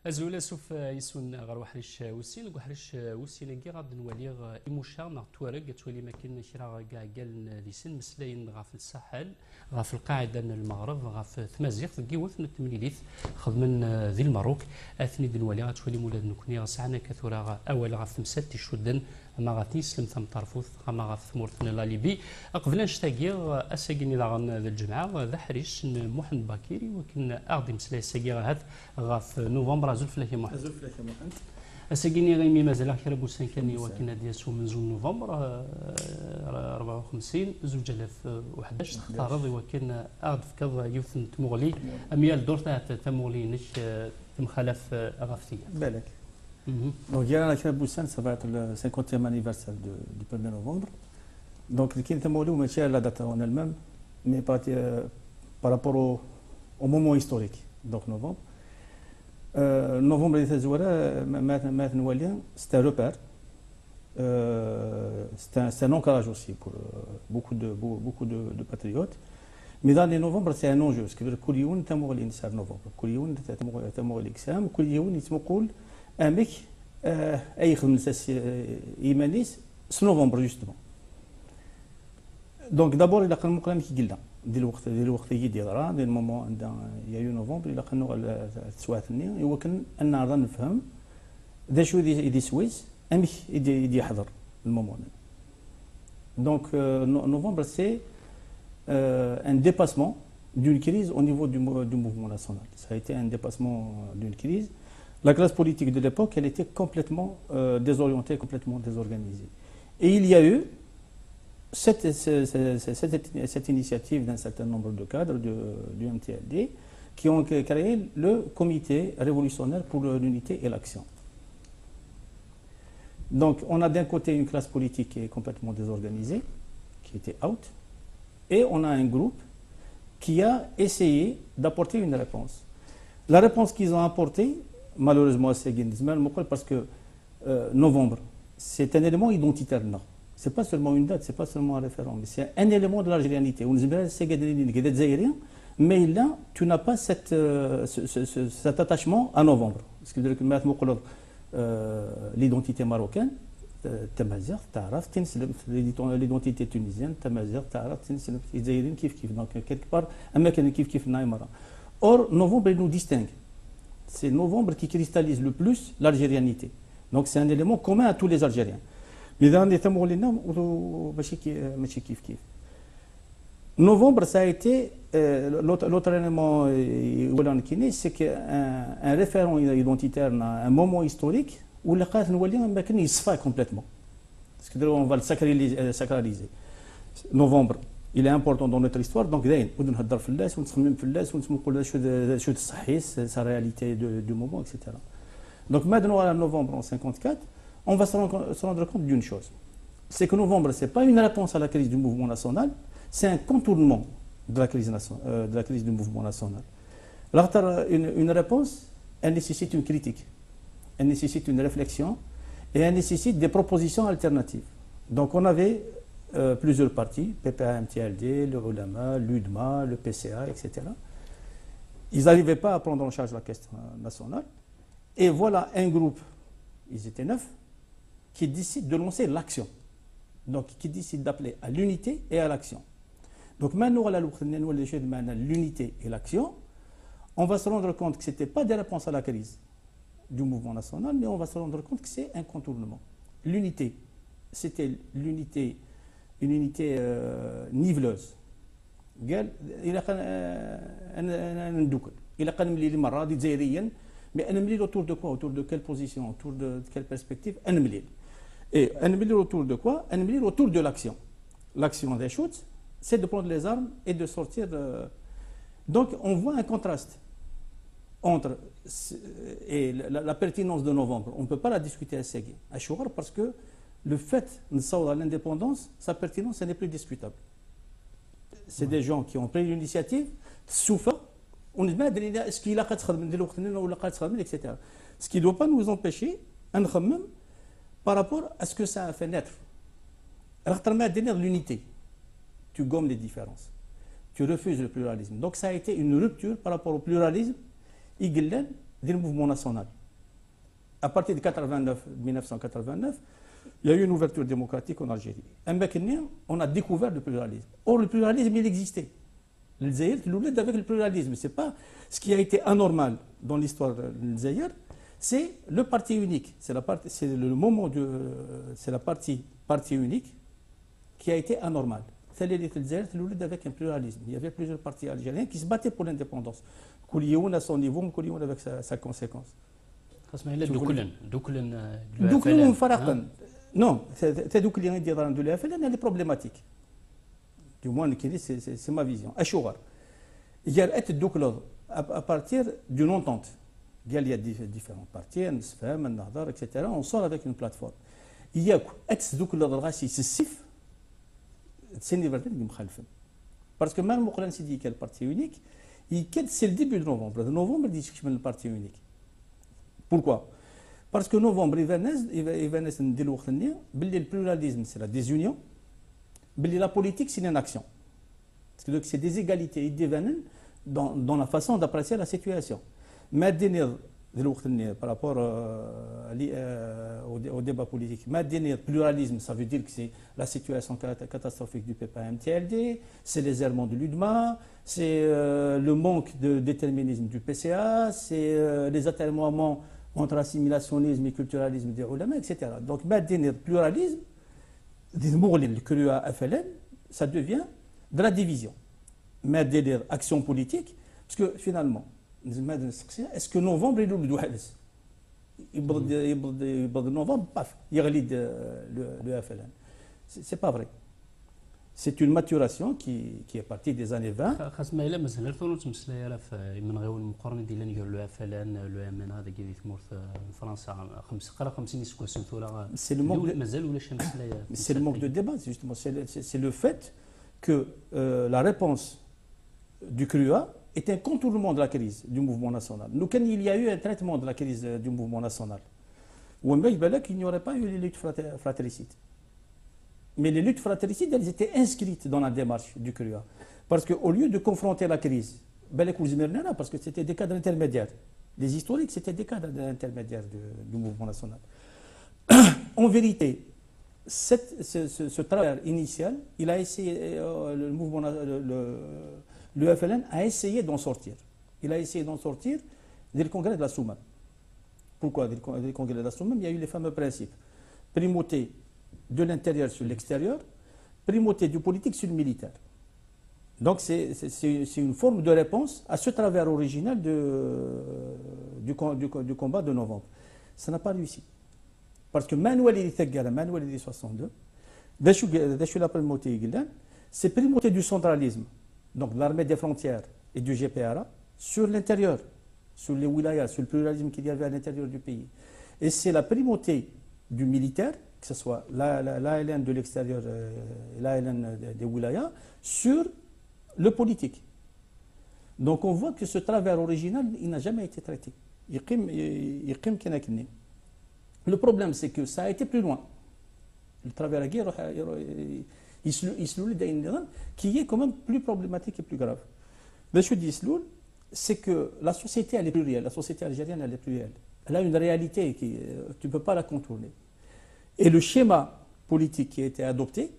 أزول سوف يسون غير وحريش وسين وحريش وسين كي غاد نولي إيموشا مع توارق تولي ما كاين كرا كاع قال لسن مسلاين غاف الساحل غاف القاعدة المغرب غاف ثمازيغ كيوث نتمنيليث خدمن ذي المروك أثني دنولي غتولي مولاد نكوني غسعنا كثورة أول غاف مسات تشودن ما غاتني سلم ثم طرفوث ما غاف ثمورتنا لا ليبي قبل نشتاقي أساقيني ذا الجمعة ذا حريش محمد باكيري وكن أغدي مسلاي ساقي هذا غاف نوفمبر زول فلاكي محمد زول فلاكي محمد أساقيني غيمي مازال خير بوسان كان وكنا دياسو من زون نوفمبر 54 زوج آلاف وحداش تختارض وكان أغد في كذا يوث تمغلي أميال دور تاع تمغلي نش تمخالف أغافتية بالك. Donc, il y a la Crêpe Boussan, ça va être le 50e anniversaire du 1er novembre. Donc, le Kintamolou, mais la date en elle-même, mais par rapport au moment historique, donc novembre. Novembre, c'est un repère, c'est un ancrage aussi pour beaucoup de patriotes. Mais dans les novembre, c'est un enjeu, parce que le Koulioun, Tamourlin, c'est novembre. Koulioun, Tamourlin, Koulioun, Itmokoul. Un mec c'est novembre justement. Donc d'abord il a quand même qui dit dès le moment il y a eu novembre il a quand même التسواتني هو كان أن نقدر نفهم ذا شو يدي سويس أمك يدي يحضر المومون. Donc novembre c'est un dépassement d'une crise au niveau du mouvement national. Ça a été un dépassement d'une crise. La classe politique de l'époque, elle était complètement désorientée, complètement désorganisée. Et il y a eu cette initiative d'un certain nombre de cadres du MTLD qui ont créé le comité révolutionnaire pour l'unité et l'action. Donc on a d'un côté une classe politique qui est complètement désorganisée, qui était out, et on a un groupe qui a essayé d'apporter une réponse. La réponse qu'ils ont apportée, malheureusement, c'est parce que novembre, c'est un élément identitaire. Non, ce n'est pas seulement une date, ce n'est pas seulement un référent, mais c'est un élément de l'algérianité. Mais là, tu n'as pas cet attachement à novembre. Parce que l'identité marocaine, l'identité tunisienne, donc quelque part, or, novembre, il nous distingue. C'est novembre qui cristallise le plus l'algérianité. Donc c'est un élément commun à tous les Algériens. Mais dans les novembre, ça a été l'autre élément c'est qu'un référent identitaire, un moment historique où le cas il se fait complètement. Parce qu'on va le sacraliser. Novembre, il est important dans notre histoire, donc ونهضر في اللاس ونتخمم في اللاس ونقول شو تصحيح sa réalité du moment, etc. Donc maintenant à novembre en 54, on va se rendre compte d'une chose, c'est que novembre c'est pas une réponse à la crise du mouvement national, c'est un contournement de la crise du mouvement national. Une réponse, elle nécessite une critique, elle nécessite une réflexion et elle nécessite des propositions alternatives. Donc on avait plusieurs partis, PPA, MTLD, le Ulama, l'UDMA, le PCA, etc. Ils n'arrivaient pas à prendre en charge la question nationale. Et voilà un groupe, ils étaient 9, qui décide de lancer l'action. Donc qui décide d'appeler à l'unité et à l'action. Donc maintenant, l'unité et l'action, on va se rendre compte que ce n'était pas des réponses à la crise du mouvement national, mais on va se rendre compte que c'est un contournement. L'unité, c'était une unité niveleuse. قال الى انا ندوك الى قال ملي المره هذه جزائريا مي انا ملي autour de quoi, autour de quelle position, autour de quelle perspective انا ملي et انا ملي autour de quoi, انا ملي autour de l'action. L'action des choses, c'est de prendre les armes et de sortir donc on voit un contraste entre et la pertinence de novembre. On ne peut pas la discuter à Ségui à Chouar parce que le fait de l'indépendance, sa pertinence, elle n'est plus discutable. C'est des gens qui ont pris l'initiative, souffrent, on dit est-ce qu'il a etc. Ce qui ne doit pas nous empêcher, par rapport à ce que ça a fait naître. L'unité, tu gommes les différences, tu refuses le pluralisme. Donc ça a été une rupture par rapport au pluralisme du mouvement national. à partir de 1989, il y a eu une ouverture démocratique en Algérie. On a découvert le pluralisme. Or, le pluralisme, il existait. Le Zaïre, avec le pluralisme, c'est pas ce qui a été anormal dans l'histoire du Zaïre, c'est le parti unique. C'est la partie unique qui a été anormale. C'est avec un pluralisme. Il y avait plusieurs partis algériens qui se battaient pour l'indépendance. Kouliyoun à son niveau, Kouliyoun avec sa conséquence. Non, c'est de la FLN, elle est problématique. Du moins, c'est ma vision. Il y a à partir d'une entente. Il y a différents partis, etc. On sort avec une plateforme. Il y a parce que même si dit qu'il y a le parti unique, c'est le début de novembre. Novembre, il dit que c'est le parti unique. Pourquoi? Parce que novembre, il va le pluralisme, c'est la désunion. La politique, c'est une action. C'est des égalités dans la façon d'apprécier la situation. Mais par rapport au débat politique, le pluralisme, ça veut dire que c'est la situation catastrophique du PPA-MTLD, c'est les errements de l'UDMA, c'est le manque de déterminisme du PCA, c'est les atermoiements entre assimilationnisme et culturalisme des ulama, etc. Donc, le pluralisme, le CRUA FLN, ça devient de la division. Mais action politique, parce que finalement, est-ce que novembre est le novembre, paf, il relie le FLN. C'est pas vrai. C'est une maturation qui est partie des années 20. C'est le manque de débat, justement. C'est le fait que la réponse du CRUA est un contournement de la crise du mouvement national. Nous, quand il y a eu un traitement de la crise du mouvement national, il n'y aurait pas eu les luttes fratricides. Mais les luttes fratricides, elles étaient inscrites dans la démarche du CRUA. Parce qu'au lieu de confronter la crise, parce que c'était des cadres intermédiaires. Les historiques, c'était des cadres intermédiaires du mouvement national. En vérité, ce travail initial, il a essayé, le FLN a essayé d'en sortir. Il a essayé d'en sortir dès le congrès de la Soumane. Pourquoi dès le congrès de la Soumane? Il y a eu les fameux principes. Primauté de l'intérieur sur l'extérieur, primauté du politique sur le militaire. Donc c'est une forme de réponse à ce travers original du combat de novembre. Ça n'a pas réussi. Parce que Manuel il 62, la primauté, c'est primauté du centralisme, donc de l'armée des frontières et du GPRA, sur l'intérieur, sur les wilayas, sur le pluralisme qu'il y avait à l'intérieur du pays. Et c'est la primauté du militaire, que ce soit l'ALN de l'extérieur et l'ALN des wilayas, sur le politique. Donc on voit que ce travers original, il n'a jamais été traité. Le problème, c'est que ça a été plus loin. Le travers de la guerre, qui est quand même plus problématique et plus grave. Mais je dis, c'est que la société, elle est plurielle. La société algérienne, elle est plurielle. Elle a une réalité, tu ne peux pas la contourner. Et le schéma politique qui a été adopté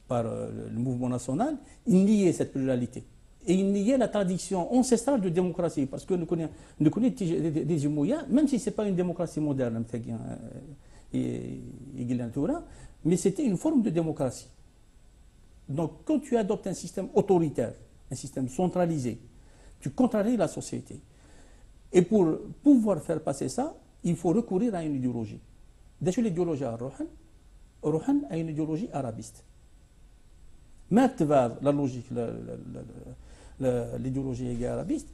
par le mouvement national, il niait cette pluralité. Et il niait la tradition ancestrale de démocratie. Parce que nous connaissons des Umouyas, même si ce n'est pas une démocratie moderne, mais c'était une forme de démocratie. Donc quand tu adoptes un système autoritaire, un système centralisé, tu contraries la société. Et pour pouvoir faire passer ça, il faut recourir à une idéologie. Déjà l'idéologie à Rohan a une idéologie arabiste. Maintenant, la logique, l'idéologie arabiste,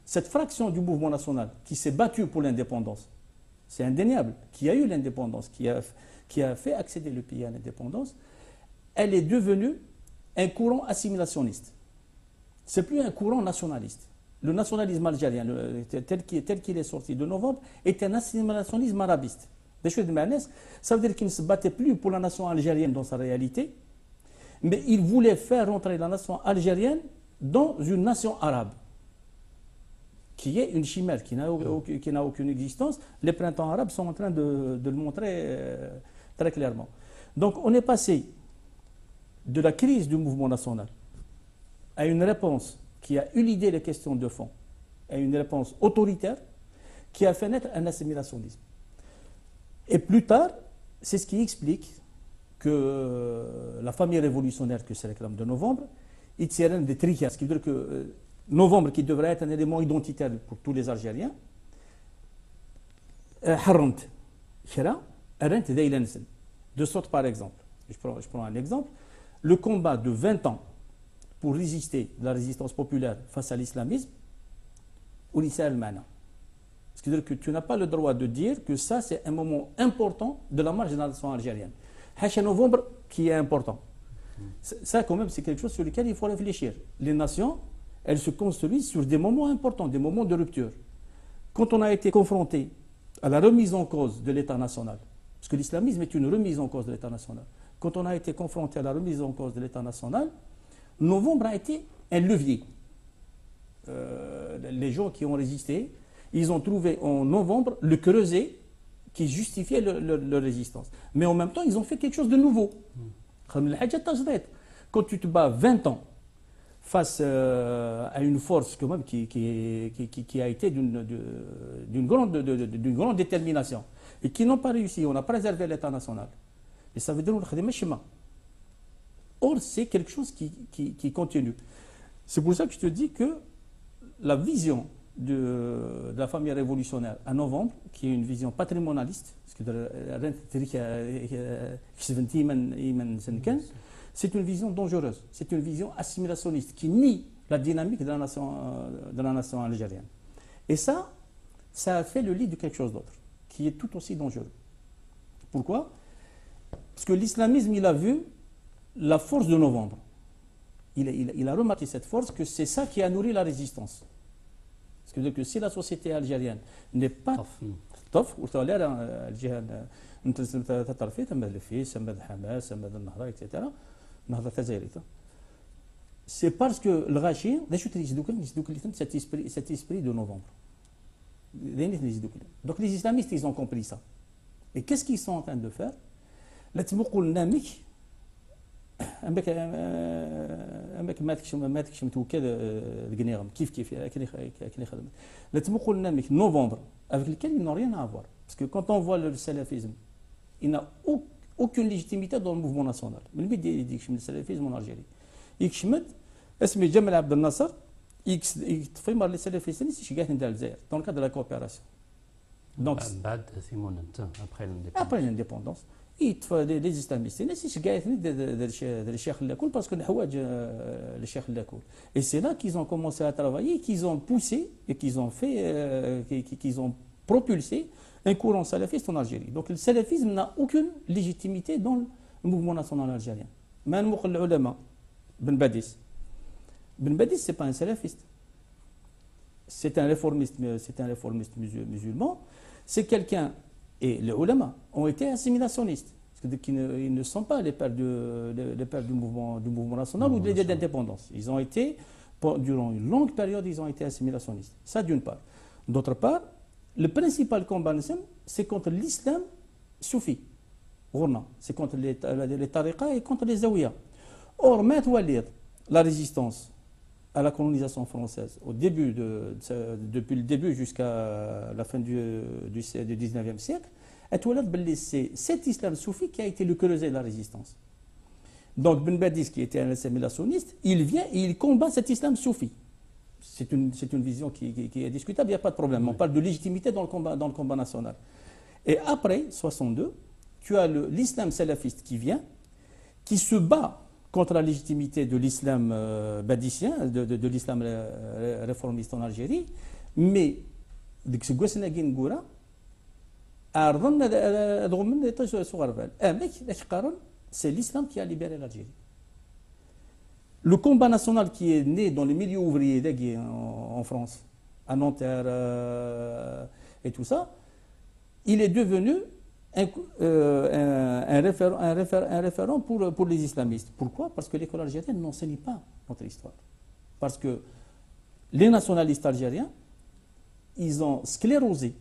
cette fraction du mouvement national qui s'est battue pour l'indépendance, c'est indéniable, qui a eu l'indépendance, qui a fait accéder le pays à l'indépendance, elle est devenue un courant assimilationniste. Ce n'est plus un courant nationaliste. Le nationalisme algérien, tel qu'il est sorti de novembre, est un assimilationnisme arabiste. Ça veut dire qu'il ne se battait plus pour la nation algérienne dans sa réalité, mais il voulait faire rentrer la nation algérienne dans une nation arabe. qui est une chimère, qui n'a aucune existence. Les printemps arabes sont en train de le montrer très clairement. Donc on est passé de la crise du mouvement national à une réponse qui a éludé les questions de fond, à une réponse autoritaire qui a fait naître un assimilationnisme. Et plus tard, c'est ce qui explique que la famille révolutionnaire que se réclame de novembre, il tire des trichas, ce qui veut dire que novembre, qui devrait être un élément identitaire pour tous les Algériens, de sorte, par exemple, je prends un exemple, le combat de 20 ans pour résister, la résistance populaire face à l'islamisme, ou l'Israël-Mana. Ce qui veut dire que tu n'as pas le droit de dire que ça, c'est un moment important de la marche de la nation algérienne. Hacha novembre qui est important. Ça, quand même, c'est quelque chose sur lequel il faut réfléchir. Les nations, elles se construisent sur des moments importants, des moments de rupture. Quand on a été confronté à la remise en cause de l'État national, parce que l'islamisme est une remise en cause de l'État national, quand on a été confronté à la remise en cause de l'État national, novembre a été un levier. Les gens qui ont résisté, ils ont trouvé en novembre le creuset qui justifiait leur résistance. Mais en même temps, ils ont fait quelque chose de nouveau. Quand tu te bats 20 ans face à une force quand même qui a été d'une grande détermination et qui n'ont pas réussi, on a préservé l'État national. Et ça veut dire que or, c'est quelque chose qui continue. C'est pour ça que je te dis que la vision de la famille révolutionnaire à novembre, qui est une vision patrimonialiste, c'est une vision dangereuse, c'est une vision assimilationniste qui nie la dynamique de la nation algérienne. Et ça a fait le lit de quelque chose d'autre, qui est tout aussi dangereux. Pourquoi? Parce que l'islamisme, il a vu la force de novembre. Il a remarqué cette force, que c'est ça qui a nourri la résistance. C'est-à-dire que si la société algérienne n'est pas tough, c'est parce que le Rachid, cet esprit de novembre. Donc les islamistes, ils ont compris ça. Et qu'est-ce qu'ils sont en train de faire? Novembre, avec lequel ils n'ont rien à voir. Parce que quand on voit le salafisme, il n'a aucune légitimité dans le mouvement national. Mais lui, il dit que le salafisme en Algérie. Il dit que Jamal Abdel Nasser, il fait mal les salafistes, dans le cadre de la coopération. Donc, après l'indépendance. Les islamistes, parce que le cheikh Lakoul. Et c'est là qu'ils ont commencé à travailler, qu'ils ont poussé et qu'ils ont propulsé un courant salafiste en Algérie. Donc le salafisme n'a aucune légitimité dans le mouvement national algérien. Ben Badis, c'est pas un salafiste. C'est un réformiste musulman. C'est quelqu'un. Et les ulama ont été assimilationnistes. Ils ne sont pas les pères du mouvement national ou de l'idée d'indépendance. Ils ont été, durant une longue période, ils ont été assimilationnistes. Ça d'une part. D'autre part, le principal combat, c'est contre l'islam soufi. C'est contre les tariqas et contre les zawiyas. Or, la résistance à la colonisation française, depuis le début jusqu'à la fin du 19e siècle, c'est cet islam soufi qui a été le creuset de la résistance. Donc Ben Badis, qui était un assimilationniste, il vient et il combat cet islam soufi. C'est une vision qui est discutable, il n'y a pas de problème. On parle de légitimité dans le combat national. Et après 62, tu as l'islam salafiste qui vient, qui se bat contre la légitimité de l'islam badissien, de l'islam réformiste en Algérie, mais c'est l'islam qui a libéré l'Algérie. Le combat national qui est né dans les milieux ouvriers en France, à Nanterre et tout ça, il est devenu un référent pour les islamistes. Pourquoi? Parce que l'école algérienne n'enseigne pas notre histoire. Parce que les nationalistes algériens ils ont sclérosé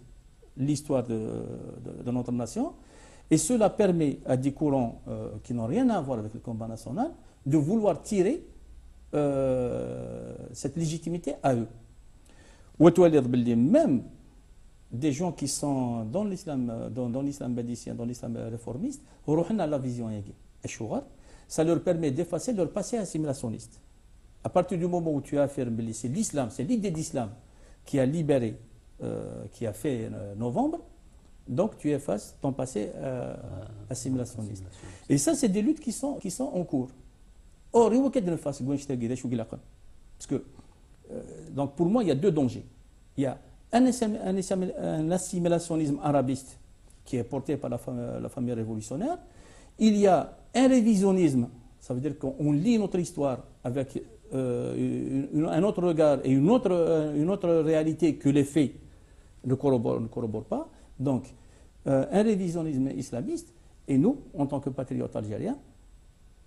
l'histoire de notre nation, et cela permet à des courants qui n'ont rien à voir avec le combat national de vouloir tirer cette légitimité à eux. Même des gens qui sont dans l'islam badicien, dans l'islam réformiste, la vision ça leur permet d'effacer leur passé assimilationniste. À partir du moment où tu affirmes que c'est l'islam, c'est l'idée d'islam qui a libéré, qui a fait novembre, donc tu effaces ton passé assimilationniste. Et ça, c'est des luttes qui sont en cours. Or, il faut ne fasse parce que donc pour moi, il y a deux dangers. Il y a un assimilationnisme arabiste qui est porté par la famille révolutionnaire. Il y a un révisionnisme, ça veut dire qu'on lit notre histoire avec un autre regard et une autre réalité que les faits ne corroborent pas. Donc, un révisionnisme islamiste, et nous, en tant que patriotes algériens,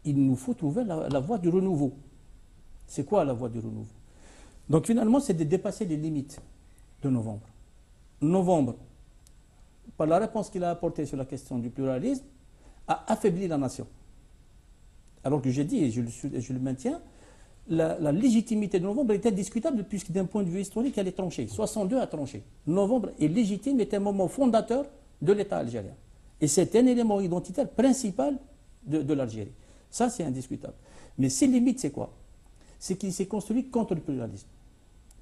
il nous faut trouver la voie du renouveau. C'est quoi la voie du renouveau? Donc finalement, c'est de dépasser les limites de novembre. Novembre, par la réponse qu'il a apportée sur la question du pluralisme, a affaibli la nation. Alors que j'ai dit, et je le maintiens, la légitimité de novembre était discutable puisque d'un point de vue historique, elle est tranchée. 62 a tranché. Novembre est légitime, est un moment fondateur de l'État algérien. Et c'est un élément identitaire principal de l'Algérie. Ça, c'est indiscutable. Mais ses limites, c'est quoi? C'est qu'il s'est construit contre le pluralisme.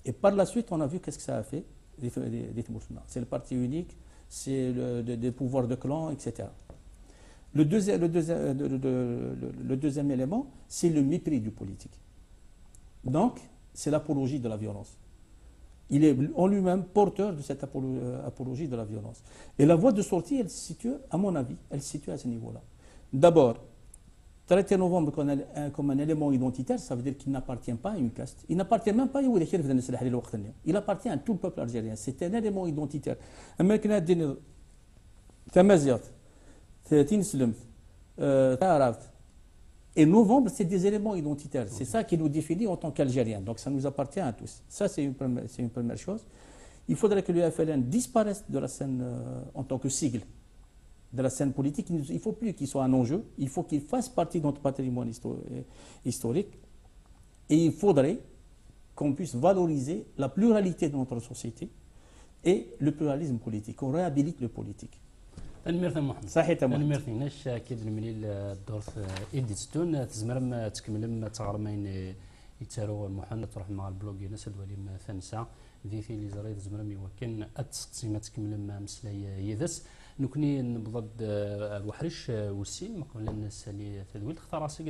Et par la suite, on a vu qu'est-ce que ça a fait. C'est le parti unique, c'est des pouvoirs de clan, etc. Le deuxième élément, c'est le mépris du politique. Donc, c'est l'apologie de la violence. Il est en lui-même porteur de cette apologie de la violence. Et la voie de sortie, elle se situe, à mon avis, elle se situe à ce niveau-là. D'abord, traiter novembre comme un élément identitaire, ça veut dire qu'il n'appartient pas à une caste. Il n'appartient même pas à il appartient à tout le peuple algérien. C'est un élément identitaire. Et novembre, c'est des éléments identitaires. C'est ça qui nous définit en tant qu'Algériens. Donc ça nous appartient à tous. Ça, c'est une première chose. Il faudrait que l'UFLN disparaisse de la scène en tant que sigle de la scène politique. Il ne faut plus qu'il soit un enjeu. Il faut qu'il fasse partie de notre patrimoine historique. Et il faudrait qu'on puisse valoriser la pluralité de notre société et le pluralisme politique. Qu'on réhabilite le politique. الميرث محمد صحيح تمام الميرث ناش كيد المنيل الدور في إديتستون تزمرم تكملم تغرمين يتارو محمد تروح مع البلوغ ناس الوليم ثانسة ذيثي اللي زريد تزمرم يوكن التقسيمات تكملم مسلاي يدس نكني نبضد الوحرش والسين ما قبل الناس اللي تدويل اختار راسي